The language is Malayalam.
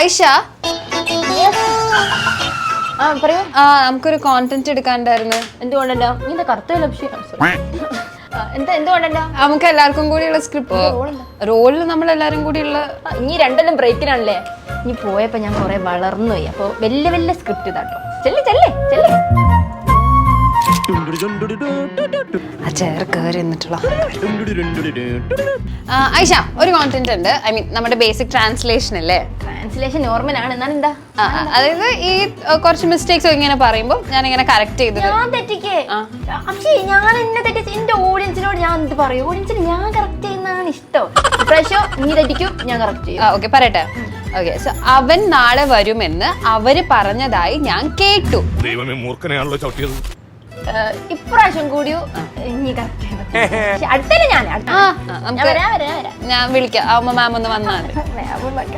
ഐഷ, നമുക്കൊരു കോണ്ടന്റ് എടുക്കാണ്ടായിരുന്നു. എന്തുകൊണ്ടല്ലോ നിന്റെ കറുത്ത എന്തുകൊണ്ടല്ലോ നമുക്ക് എല്ലാവർക്കും കൂടിയുള്ള സ്ക്രിപ്റ്റ് റോളിൽ നമ്മൾ എല്ലാരും കൂടിയുള്ള ഇനി രണ്ടെല്ലാം ബ്രേക്കിനാണല്ലേ. ഇനി പോയപ്പോ ഞാൻ കുറെ വളർന്നു പോയി. അപ്പൊ വലിയ വലിയ സ്ക്രിപ്റ്റ് ഇതാട്ടോ. ചെല്ലേ ചെല്ലേ ചെല്ലേ. ആ ചെയർ കയറി എന്നിട്ടുള്ള ഐഷ, ഒരു കോണ്ടന്റ് ഉണ്ട്. ഐ മീൻ നമ്മുടെ ബേസിക് ട്രാൻസ്ലേഷൻ അല്ലേ? ട്രാൻസ്ലേഷൻ നോർമലാണ്. എന്നാലും എന്താ, അതായത് ഈ കുറച്ച് മിസ്റ്റേക്സ് ഇങ്ങനെ പറയുമ്പോൾ ഞാൻ ഇങ്ങനെ കറക്റ്റ് ചെയ്ത് ഞാൻ തെറ്റിക്കേ. പക്ഷേ ഞാൻ എന്നെ തെറ്റിച്ച് എന്റെ ഓഡിയൻസിനോട് ഞാൻ എന്ത് പറയും? ഓഡിയൻസിന് ഞാൻ കറക്റ്റ് ചെയ്യുന്നതാണ് ഇഷ്ടം. ഇപ്രാവശ്യം നീ തെറ്റിക്കും, ഞാൻ കറക്റ്റ് ചെയ്യും. ഓക്കെ, പറയട്ടെ. ഓക്കെ, സോ അവൻ നാളെ വരുമെന്ന് അവര് പറഞ്ഞതായി ഞാൻ കേട്ടു. ദൈവമേ, മൂർഖനെയാണല്ലോ ചവിട്ടിയത്. ഇപ്രാവശ്യം കൂടിയോ നീ കറക്റ്റ് ചെയ്യും. അടുത്തല്ലേ ഞാൻ ഞാൻ വിളിക്കാം. മാം ഒന്ന് വന്നാൽ മതി.